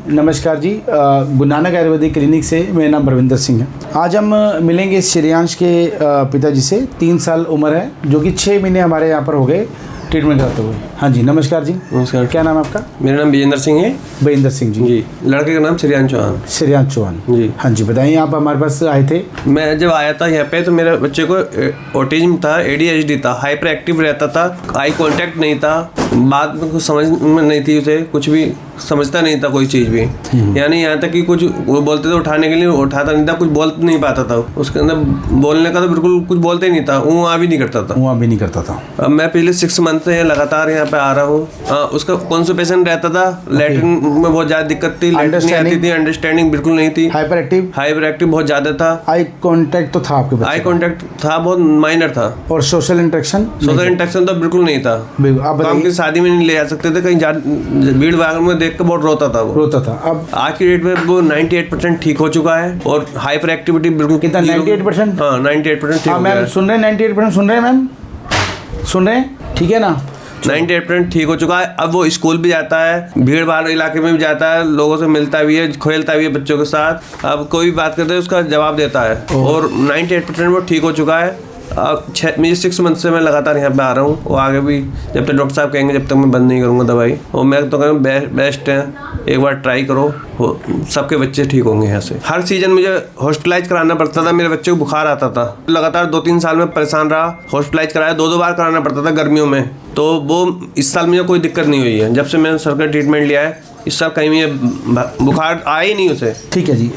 नमस्कार जी। गुरु नानक आयुर्वेदिक क्लिनिक से मेरा नाम परविंदर सिंह है। आज हम मिलेंगे श्रेयांश के पिताजी से। 3 साल उम्र है, जो कि 6 महीने हमारे यहाँ पर हो गए ट्रीटमेंट करते हुए। हाँ जी, नमस्कार जी। नमस्कार। क्या नाम है आपका? मेरा नाम विजेंद्र सिंह है। विजेंद्र सिंह जी। लड़के का नाम श्रेयांश चौहान। श्रेयांश चौहान जी। हाँ जी, बताइए, आप हमारे पास आए थे। मैं जब आया था यहाँ पे तो मेरे बच्चे को ऑटिज्म था, ADHD था, हाइपर एक्टिव रहता था, आई कांटेक्ट नहीं था, बात में कुछ समझ में नहीं थी, उसे कुछ भी समझता नहीं था कोई चीज़ भी। यानी यहाँ तक कि कुछ वो बोलते थे उठाने के लिए, उठाता नहीं था, कुछ बोल नहीं पाता था। उसके अंदर बोलने का तो बिल्कुल कुछ बोलते ही नहीं था, वहाँ भी नहीं करता था। वहाँ भी नहीं करता था। अब मैं पिछले 6 मंथ से लगातार यहाँ पे आ रहा हूँ। उसका कॉन्स्टिपेशन रहता था, लैट्रिन में बहुत ज़्यादा दिक्कत थी, लैट्रिन नहीं आती थी, अंडरस्टैंडिंग बिल्कुल नहीं थी, हाइपर एक्टिव बहुत ज़्यादा था। आई कांटेक्ट तो था आपके? आई कांटेक्ट था, बहुत माइनर था। और सोशल इंटरेक्शन तो बिल्कुल नहीं था। आप हम किसी शादी में नहीं ले जा सकते थे, कहीं भीड़ भाड़ में देख कर बहुत रोता था वो। अब आज की डेट में वो 98% ठीक हो चुका है और हाइपर एक्टिविटी बिल्कुल। कितना? 98%? हाँ, 98% ठीक हो गया है। सुन रहे हैं? 98% सुन रहे हैं मैम? सुन रहे हैं? ठीक है ना? 98% ठीक हो चुका है। अब वो स्कूल भी जाता है, भीड़ भाड़ इलाके में भी जाता है, लोगों से मिलता भी है, खेलता भी है बच्चों के साथ। अब कोई भी बात करते है उसका जवाब देता है और 98% वो ठीक हो चुका है। अब 6 मंथ से मैं लगातार यहाँ पे आ रहा हूँ। वो आगे भी जब तक डॉक्टर साहब कहेंगे जब तक मैं बंद नहीं करूँगा दवाई। और मैं तो कहूँ बेस्ट है, एक बार ट्राई करो, सबके बच्चे ठीक होंगे यहाँ से। हर सीजन मुझे हॉस्पिटलाइज कराना पड़ता था, मेरे बच्चे को बुखार आता था। लगातार 2-3 साल में परेशान रहा, हॉस्पिटलाइज कराया, 2 बार कराना पड़ता था गर्मियों में। तो वो इस साल मुझे कोई दिक्कत नहीं हुई है जब से मैंने सरकारी ट्रीटमेंट लिया है। इस साल कहीं भी बुखार आया ही नहीं उसे। ठीक है जी।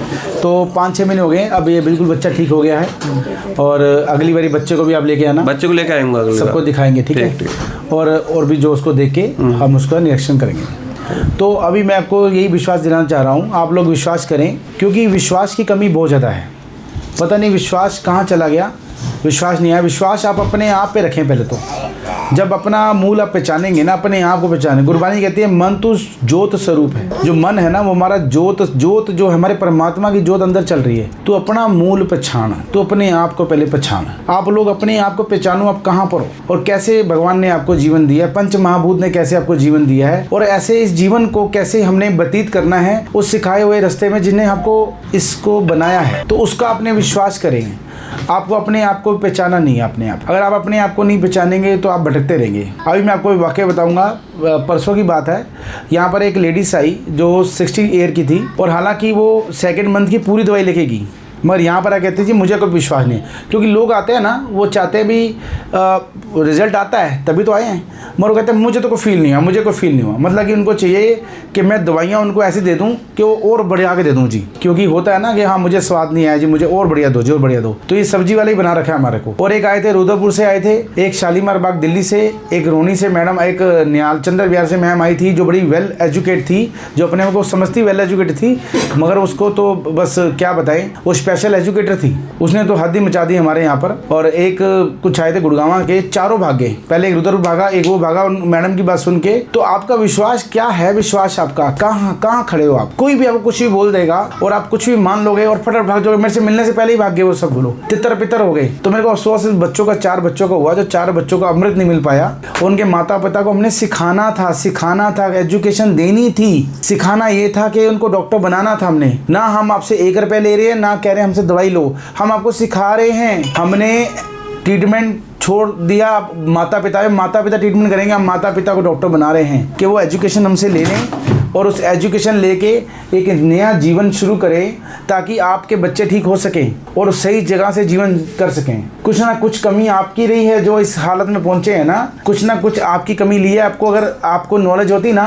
तो 5-6 महीने हो गए, अब ये बिल्कुल बच्चा ठीक हो गया है। और अगली बारी बच्चे को भी आप लेके आना। बच्चे को लेके आएंगे, सबको दिखाएंगे। ठीक है। और भी जो उसको देख के हम उसका निरीक्षण करेंगे। तो अभी मैं आपको यही विश्वास दिलाना चाह रहा हूँ, आप लोग विश्वास करें, क्योंकि विश्वास की कमी बहुत ज़्यादा है। पता नहीं विश्वास कहाँ चला गया, विश्वास नहीं आया। विश्वास आप अपने आप पे रखें पहले तो। जब अपना मूल आप पहचानेंगे ना, अपने आप को पहचानें। गुरबानी कहती है मन तो ज्योत स्वरूप है। जो मन है ना, वो हमारा ज्योत जो हमारे परमात्मा की ज्योत अंदर चल रही है। तो अपना मूल पहचान, तो अपने आप को पहले पहचाना। आप लोग अपने आप को पहचानो, आप कहाँ पर हो और कैसे भगवान ने आपको जीवन दिया है, पंच महाभूत ने कैसे आपको जीवन दिया है, और ऐसे इस जीवन को कैसे हमने व्यतीत करना है उस सिखाए हुए रास्ते में जिन्हें आपको इसको बनाया है। तो उसका अपने विश्वास करेंगे। आपको अपने आप को पहचाना नहीं है अपने आप। अगर आप अपने आप को नहीं पहचानेंगे तो आप भटकते रहेंगे। अभी मैं आपको वाकया बताऊंगा। परसों की बात है, यहाँ पर एक लेडीज आई जो 60 ईयर की थी, और हालांकि वो 2nd मंथ की पूरी दवाई लेके गई, मगर यहाँ पर कहती थी मुझे कोई विश्वास नहीं है। क्योंकि लोग आते हैं ना, वो चाहते भी रिजल्ट आता है तभी तो आए हैं, मगर वो कहते हैं मुझे तो कोई फील नहीं हुआ, मुझे कोई फील नहीं हुआ। मतलब कि उनको चाहिए कि मैं दवाइयाँ उनको ऐसी दे दूँ कि वो और बढ़िया के दे दूँ जी। क्योंकि होता है ना कि हाँ मुझे स्वाद नहीं आया जी, मुझे और बढ़िया दो जी, और बढ़िया दो। तो ये सब्जी वाले ही बना रखा है हमारे को। और एक आए थे रुद्रपुर से आए थे, एक शालीमार बाग दिल्ली से, एक रोनी से मैडम, एक निहाल चंद्र विहार से मैम आई थी, जो बड़ी वेल एजुकेट थी, जो अपने आप को समझती वेल एजुकेटेड थी, मगर उसको तो बस क्या बताएं, वो स्पेशल एजुकेटर थी। उसने तो हद ही मचा दी हमारे यहाँ पर। और एक कुछ आए थे गुड़गांव के, चारों भाग गए। पहले एक रुद्रपुर भागा, एक वो भागा मैडम की बात सुन के। तो आपका विश्वास क्या है? विश्वास आपका कहाँ खड़े हो आप? कोई भी आपको कुछ भी बोल देगा और आप कुछ भी मान लोगे और फटाफट भाग जाओगे। मेरे से मिलने से पहले ही भाग गए वो सब बोलो, तितर पितर हो गए। तो मेरे को अफसोस इस बच्चों का, 4 बच्चों का हुआ, जो 4 बच्चों का अमृत नहीं मिल पाया। उनके माता पिता को हमने सिखाना था, एजुकेशन देनी थी, सिखाना ये था कि उनको डॉक्टर बनाना था हमने। ना हम आपसे 1 रुपये ले रहे हैं, ना कह रहे हैं हमसे दवाई लो, हम आपको सिखा रहे हैं। हमने ट्रीटमेंट छोड़ दिया, माता पिता ट्रीटमेंट करेंगे, हम माता पिता को डॉक्टर बना रहे हैं कि वो एजुकेशन हमसे ले लें और उस एजुकेशन लेके एक नया जीवन शुरू करें, ताकि आपके बच्चे ठीक हो सकें और सही जगह से जीवन कर सकें। कुछ ना कुछ कमी आपकी रही है जो इस हालत में पहुंचे हैं ना, कुछ ना कुछ आपकी कमी ली है आपको। अगर आपको नॉलेज होती ना,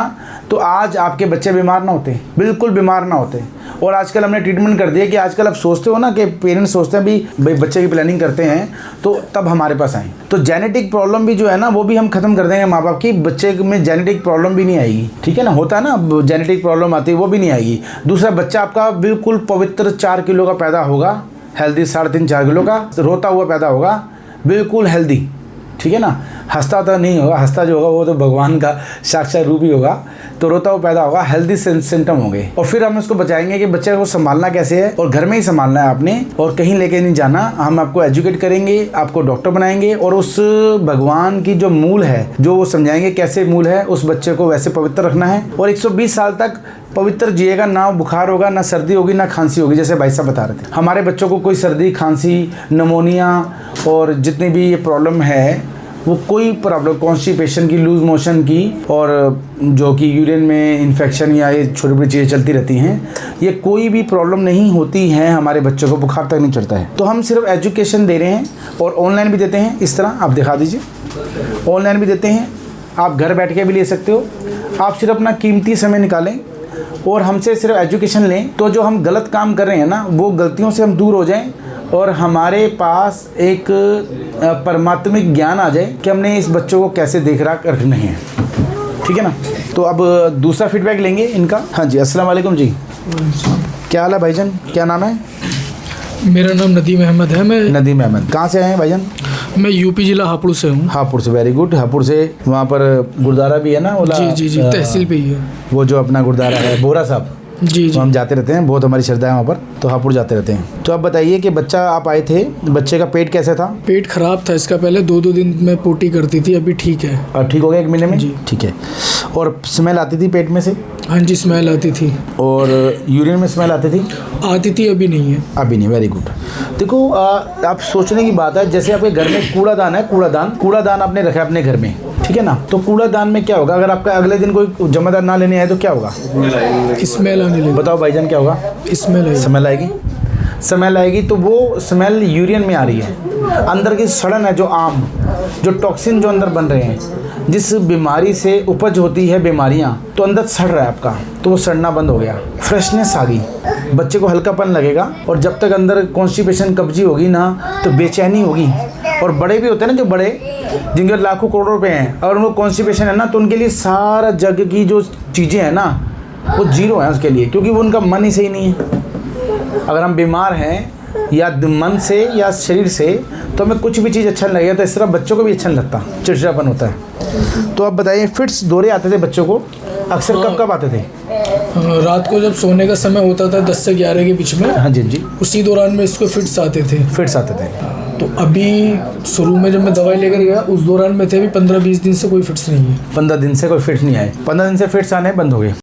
तो आज आपके बच्चे बीमार ना होते, बिल्कुल बीमार ना होते। और आजकल हमने ट्रीटमेंट कर दिया कि आजकल आप सोचते हो ना कि पेरेंट्स सोचते हैं भाई बच्चे की प्लानिंग करते हैं तो तब हमारे पास आए। तो जेनेटिक प्रॉब्लम भी जो है ना, वो भी हम खत्म कर देंगे माँ बाप की। बच्चे में जेनेटिक प्रॉब्लम भी नहीं आएगी, ठीक है ना। होता है ना जेनेटिक प्रॉब्लम आती है, वो भी नहीं आएगी। दूसरा, बच्चा आपका बिल्कुल पवित्र 4 किलो का पैदा होगा, हेल्दी 3.5-4 किलो का रोता हुआ पैदा होगा, बिल्कुल हेल्दी, ठीक है ना। हंसता तो नहीं होगा, हंसता जो होगा वो तो भगवान का साक्षात रूप ही होगा। तो रोता हुआ पैदा होगा, हेल्दी सिम्टम होंगे। और फिर हम उसको बचाएंगे कि बच्चे को संभालना कैसे है, और घर में ही संभालना है आपने, और कहीं लेके नहीं जाना। हम आपको एजुकेट करेंगे, आपको डॉक्टर बनाएंगे, और उस भगवान की जो मूल है, जो वो समझाएंगे कैसे मूल है, उस बच्चे को वैसे पवित्र रखना है। और 120 साल तक पवित्र जिएगा, ना बुखार होगा, ना सर्दी होगी, ना खांसी होगी, जैसे भाई साहब बता रहे थे। हमारे बच्चों को कोई सर्दी, खांसी, निमोनिया और जितनी भी ये प्रॉब्लम है, वो कोई प्रॉब्लम कॉन्स्टिपेशन की, लूज मोशन की, और जो कि यूरिन में इन्फेक्शन या ये छोटी बड़ी चीज़ें चलती रहती हैं, ये कोई भी प्रॉब्लम नहीं होती है। हमारे बच्चों को बुखार तक नहीं चढ़ता है। तो हम सिर्फ एजुकेशन दे रहे हैं, और ऑनलाइन भी देते हैं। इस तरह आप दिखा दीजिए, ऑनलाइन भी देते हैं, आप घर बैठ के भी ले सकते हो। आप सिर्फ अपना कीमती समय निकालें और हमसे सिर्फ एजुकेशन लें, तो जो हम गलत काम कर रहे हैं ना, वो गलतियों से हम दूर हो जाएं, और हमारे पास एक परमात्मिक ज्ञान आ जाए कि हमने इस बच्चों को कैसे देख रख रखना है। ठीक है ना। तो अब दूसरा फीडबैक लेंगे इनका। हाँ जी, अस्सलाम वालेकुम जी। क्या हाल है भाईजान, क्या नाम है? मेरा नाम नदीम अहमद है। मैं नदीम अहमद। कहाँ से आए हैं भाईजान? मैं यूपी जिला हापुड़ से हूँ। हापुड़ से, वेरी गुड। हापुड़ से वहाँ पर गुरुद्वारा भी है ना, ओला? जी, तहसील पे ही है वो जो अपना गुरुद्वारा है, बोरा साहब। जी। तो हम जाते रहते हैं, बहुत हमारी श्रद्धा है वहाँ पर, तो हापुड़ जाते रहते हैं। तो आप बताइए कि बच्चा, आप आए थे, बच्चे का पेट कैसा था? पेट खराब था इसका, पहले 2-2 दिन में पोटी करती थी, अभी ठीक है। और ठीक हो गया 1 महीने में? जी। ठीक है। और स्मेल आती थी पेट में से? हाँ जी, स्मेल आती थी। और यूरिन में स्मेल आती थी? आती थी, अभी नहीं है। अभी नहीं, वेरी गुड। देखो आप सोचने की बात है, जैसे आपके घर में कूड़ादान है, कूड़ादान आपने रखा है अपने घर में, ठीक है ना। तो कूड़ादान में क्या होगा, अगर आपका अगले दिन कोई जमादार ना लेने आए तो क्या होगा? स्मेल आने लगी। बताओ भाईजान, क्या होगा? स्मेल आएगी। स्मेल आएगी, तो वो स्मेल यूरिन में आ रही है। अंदर की सड़न है, जो टॉक्सिन जो अंदर बन रहे हैं, जिस बीमारी से उपज होती है बीमारियां, तो अंदर सड़ रहा है आपका, तो वो सड़ना बंद हो गया, फ्रेशनेस आ गई, बच्चे को हल्कापन लगेगा। और जब तक अंदर कॉन्स्टिपेशन, कब्जी होगी ना, तो बेचैनी होगी। और बड़े भी होते हैं ना, जो बड़े जिनके लाखों करोड़ों रुपए हैं, और उनको कॉन्स्टिपेशन है ना, तो उनके लिए सारा जग की जो चीज़ें हैं ना, वो जीरो है उसके लिए, क्योंकि वो उनका मन ही सही नहीं है। अगर हम बीमार हैं या मन से या शरीर से, तो हमें कुछ भी चीज़ अच्छा नहीं लगेगा। तो इस तरह बच्चों को भी अच्छा नहीं लगता, चिड़चिड़ापन होता है। तो आप बताइए, फिट्स, दौरे आते थे बच्चों को अक्सर कब आते थे? रात को जब सोने का समय होता था 10 से 11 के बीच में। हाँ जी। उसी दौरान में इसको फिट्स आते थे। तो अभी शुरू में जब मैं दवाई लेकर गया, उस दौरान में थे, अभी 15-20 दिन से कोई फिट्स नहीं है। 15 दिन से कोई फिट्स नहीं आए? 15 दिन से फिट्स आने बंद हो गए।